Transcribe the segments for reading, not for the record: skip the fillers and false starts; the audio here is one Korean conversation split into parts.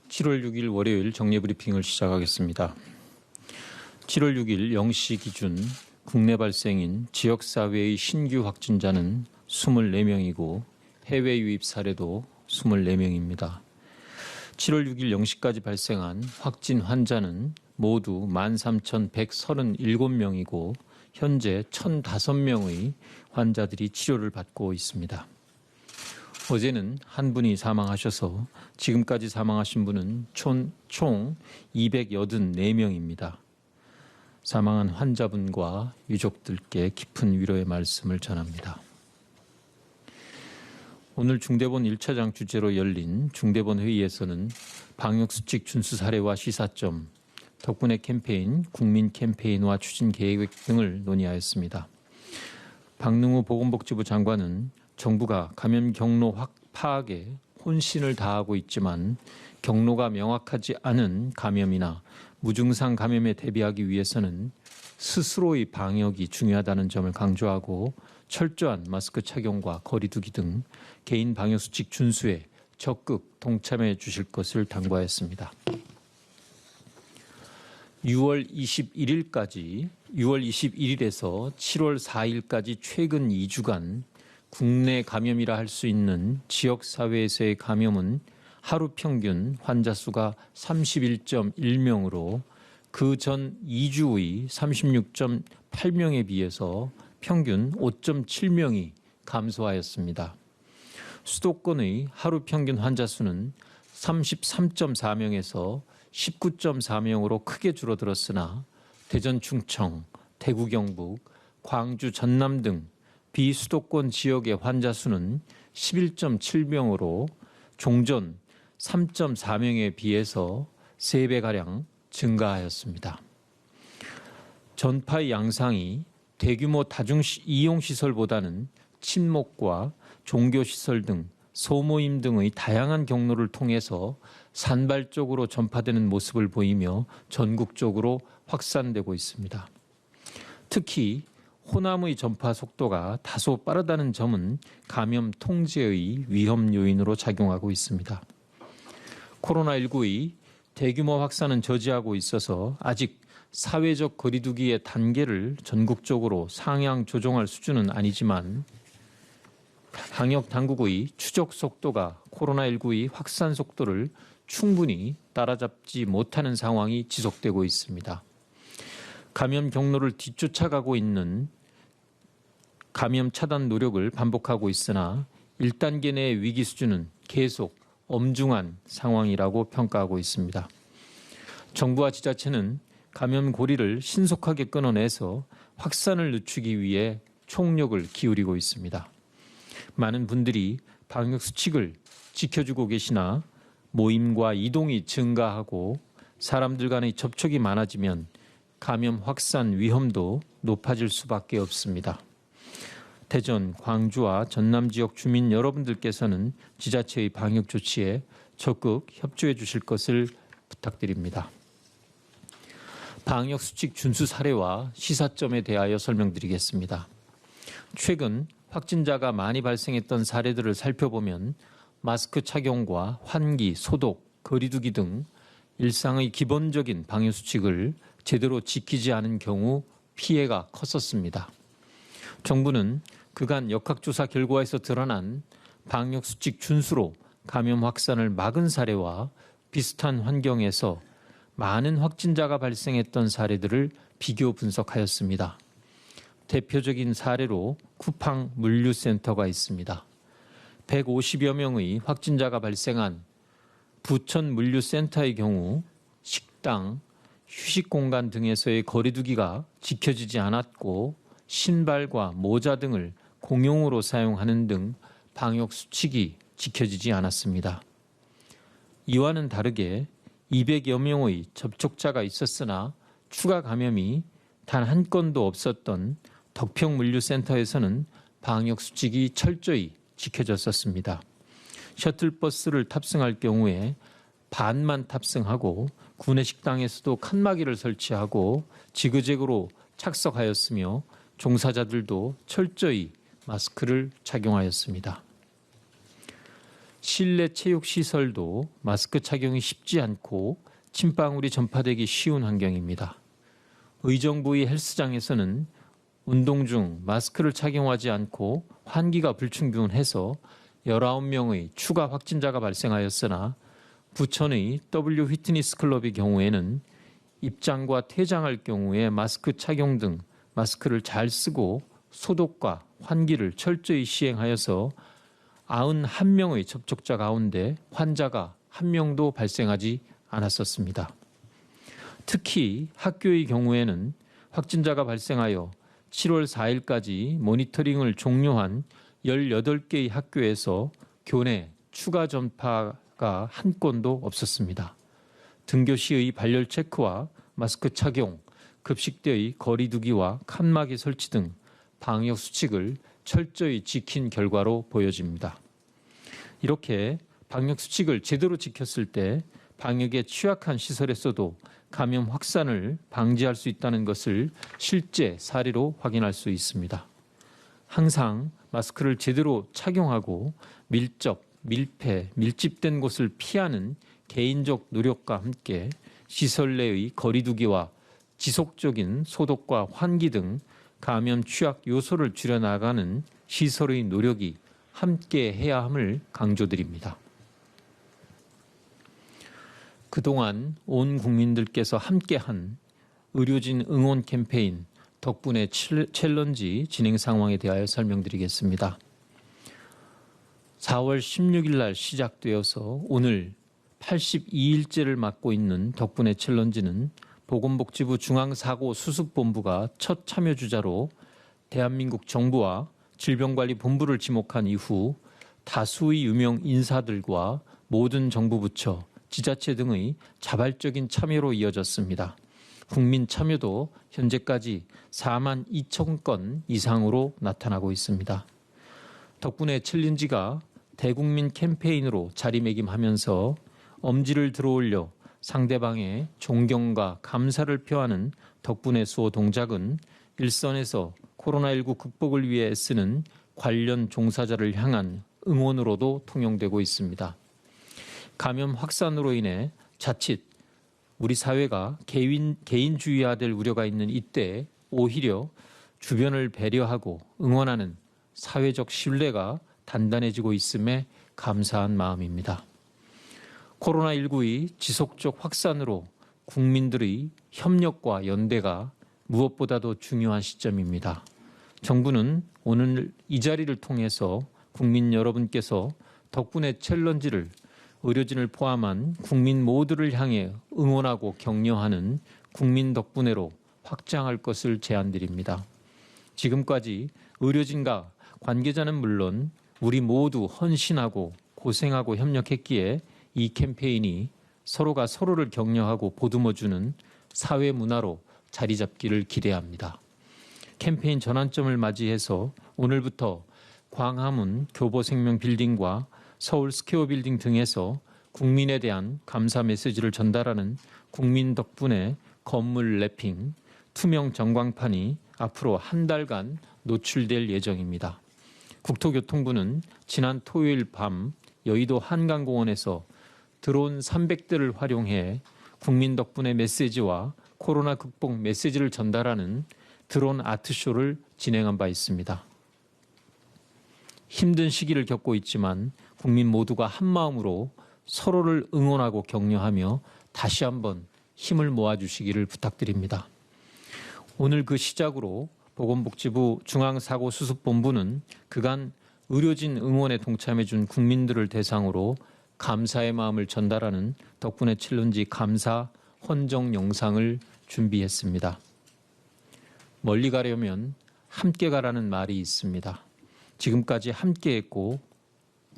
7월 6일 월요일 정례브리핑을 시작하겠습니다. 7월 6일 0시 기준 국내 발생인 지역사회의 신규 확진자는 24명이고 해외 유입 사례도 24명입니다. 7월 6일 0시까지 발생한 확진 환자는 모두 13,137명이고 현재 1,005명의 환자들이 치료를 받고 있습니다. 어제는 한 분이 사망하셔서 지금까지 사망하신 분은 총 284명입니다. 사망한 환자분과 유족들께 깊은 위로의 말씀을 전합니다. 오늘 중대본 1차장 주재로 열린 중대본 회의에서는 방역수칙 준수 사례와 시사점, 덕분에 캠페인, 국민 캠페인화 추진 계획 등을 논의하였습니다. 박능우 보건복지부 장관은 정부가 감염 경로 파악에 혼신을 다하고 있지만 경로가 명확하지 않은 감염이나 무증상 감염에 대비하기 위해서는 스스로의 방역이 중요하다는 점을 강조하고 철저한 마스크 착용과 거리 두기 등 개인 방역수칙 준수에 적극 동참해 주실 것을 당부하였습니다. 6월 21일에서 7월 4일까지 최근 2주간 국내 감염이라 할 수 있는 지역사회에서의 감염은 하루 평균 환자 수가 31.1명으로 그 전 2주의 36.8명에 비해서 평균 5.7명이 감소하였습니다. 수도권의 하루 평균 환자 수는 33.4명에서 19.4명으로 크게 줄어들었으나 대전, 충청, 대구, 경북, 광주, 전남 등 비수도권 지역의 환자 수는 11.7명으로 종전 3.4명에 비해서 3배가량 증가하였습니다. 전파의 양상이 대규모 다중이용시설보다는 친목과 종교시설 등 소모임 등의 다양한 경로를 통해서 산발적으로 전파되는 모습을 보이며 전국적으로 확산되고 있습니다. 특히 호남의 전파 속도가 다소 빠르다는 점은 감염 통제의 위험 요인으로 작용하고 있습니다. 코로나19의 대규모 확산은 저지하고 있어서 아직 사회적 거리두기의 단계를 전국적으로 상향 조정할 수준은 아니지만 방역 당국의 추적 속도가 코로나19의 확산 속도를 충분히 따라잡지 못하는 상황이 지속되고 있습니다. 감염 경로를 뒤쫓아가고 있는 감염 차단 노력을 반복하고 있으나 1단계 내의 위기 수준은 계속 엄중한 상황이라고 평가하고 있습니다. 정부와 지자체는 감염 고리를 신속하게 끊어내서 확산을 늦추기 위해 총력을 기울이고 있습니다. 많은 분들이 방역 수칙을 지켜주고 계시나 모임과 이동이 증가하고 사람들 간의 접촉이 많아지면 감염 확산 위험도 높아질 수밖에 없습니다. 대전, 광주와 전남 지역 주민 여러분들께서는 지자체의 방역 조치에 적극 협조해 주실 것을 부탁드립니다. 방역 수칙 준수 사례와 시사점에 대하여 설명드리겠습니다. 최근 확진자가 많이 발생했던 사례들을 살펴보면 마스크 착용과 환기, 소독, 거리 두기 등 일상의 기본적인 방역 수칙을 제대로 지키지 않은 경우 피해가 컸었습니다. 정부는 그간 역학조사 결과에서 드러난 방역수칙 준수로 감염 확산을 막은 사례와 비슷한 환경에서 많은 확진자가 발생했던 사례들을 비교 분석하였습니다. 대표적인 사례로 쿠팡 물류센터가 있습니다. 150여 명의 확진자가 발생한 부천 물류센터의 경우 식당, 휴식공간 등에서의 거리 두기가 지켜지지 않았고 신발과 모자 등을 공용으로 사용하는 등 방역 수칙이 지켜지지 않았습니다. 이와는 다르게 200여 명의 접촉자가 있었으나 추가 감염이 단 한 건도 없었던 덕평 물류센터에서는 방역 수칙이 철저히 지켜졌었습니다. 셔틀버스를 탑승할 경우에 반만 탑승하고 구내식당에서도 칸막이를 설치하고 지그재그로 착석하였으며 종사자들도 철저히 마스크를 착용하였습니다. 실내 체육시설도 마스크 착용이 쉽지 않고 침방울이 전파되기 쉬운 환경입니다. 의정부의 헬스장에서는 운동 중 마스크를 착용하지 않고 환기가 불충분해서 19명의 추가 확진자가 발생하였으나 부천의 W 휘트니스 클럽의 경우에는 입장과 퇴장할 경우에 마스크 착용 등 마스크를 잘 쓰고 소독과 환기를 철저히 시행하여서 91명의 접촉자 가운데 환자가 1명도 발생하지 않았었습니다. 특히 학교의 경우에는 확진자가 발생하여 7월 4일까지 모니터링을 종료한 18개의 학교에서 교내 추가 전파가 한 건도 없었습니다. 등교시의 발열 체크와 마스크 착용, 급식대의 거리 두기와 칸막이 설치 등 방역 수칙을 철저히 지킨 결과로 보여집니다. 이렇게 방역 수칙을 제대로 지켰을 때 방역에 취약한 시설에서도 감염 확산을 방지할 수 있다는 것을 실제 사례로 확인할 수 있습니다. 항상 마스크를 제대로 착용하고 밀접, 밀폐, 밀집된 곳을 피하는 개인적 노력과 함께 시설 내의 거리 두기와 지속적인 소독과 환기 등 감염 취약 요소를 줄여나가는 시설의 노력이 함께 해야 함을 강조드립니다. 그동안 온 국민들께서 함께한 의료진 응원 캠페인 덕분에 챌린지 진행 상황에 대하여 설명드리겠습니다. 4월 16일 날 시작되어서 오늘 82일째를 맞고 있는 덕분에 챌린지는 보건복지부 중앙사고수습본부가 첫 참여주자로 대한민국 정부와 질병관리본부를 지목한 이후 다수의 유명 인사들과 모든 정부 부처, 지자체 등의 자발적인 참여로 이어졌습니다. 국민 참여도 현재까지 4만 2천 건 이상으로 나타나고 있습니다. 덕분에 챌린지가 대국민 캠페인으로 자리매김하면서 엄지를 들어올려 상대방의 존경과 감사를 표하는 덕분에 수호 동작은 일선에서 코로나19 극복을 위해 애쓰는 관련 종사자를 향한 응원으로도 통용되고 있습니다. 감염 확산으로 인해 자칫 우리 사회가 개인주의화될 우려가 있는 이때 오히려 주변을 배려하고 응원하는 사회적 신뢰가 단단해지고 있음에 감사한 마음입니다. 코로나19의 지속적 확산으로 국민들의 협력과 연대가 무엇보다도 중요한 시점입니다. 정부는 오늘 이 자리를 통해서 국민 여러분께서 덕분에 챌린지를 의료진을 포함한 국민 모두를 향해 응원하고 격려하는 국민 덕분에로 확장할 것을 제안드립니다. 지금까지 의료진과 관계자는 물론 우리 모두 헌신하고 고생하고 협력했기에 이 캠페인이 서로가 서로를 격려하고 보듬어주는 사회 문화로 자리 잡기를 기대합니다. 캠페인 전환점을 맞이해서 오늘부터 광화문 교보생명 빌딩과 서울 스퀘어 빌딩 등에서 국민에 대한 감사 메시지를 전달하는 국민 덕분에 건물 랩핑, 투명 전광판이 앞으로 한 달간 노출될 예정입니다. 국토교통부는 지난 토요일 밤 여의도 한강공원에서 드론 300대를 활용해 국민 덕분에 메시지와 코로나 극복 메시지를 전달하는 드론 아트쇼를 진행한 바 있습니다. 힘든 시기를 겪고 있지만 국민 모두가 한마음으로 서로를 응원하고 격려하며 다시 한번 힘을 모아주시기를 부탁드립니다. 오늘 그 시작으로 보건복지부 중앙사고수습본부는 그간 의료진 응원에 동참해준 국민들을 대상으로 감사의 마음을 전달하는 덕분에 챌린지 감사 헌정 영상을 준비했습니다. 멀리 가려면 함께 가라는 말이 있습니다. 지금까지 함께했고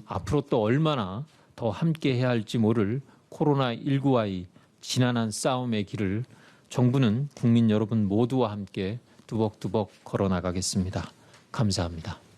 앞으로 또 얼마나 더 함께해야 할지 모를 코로나19와의 지난한 싸움의 길을 정부는 국민 여러분 모두와 함께 두벅두벅 걸어나가겠습니다. 감사합니다.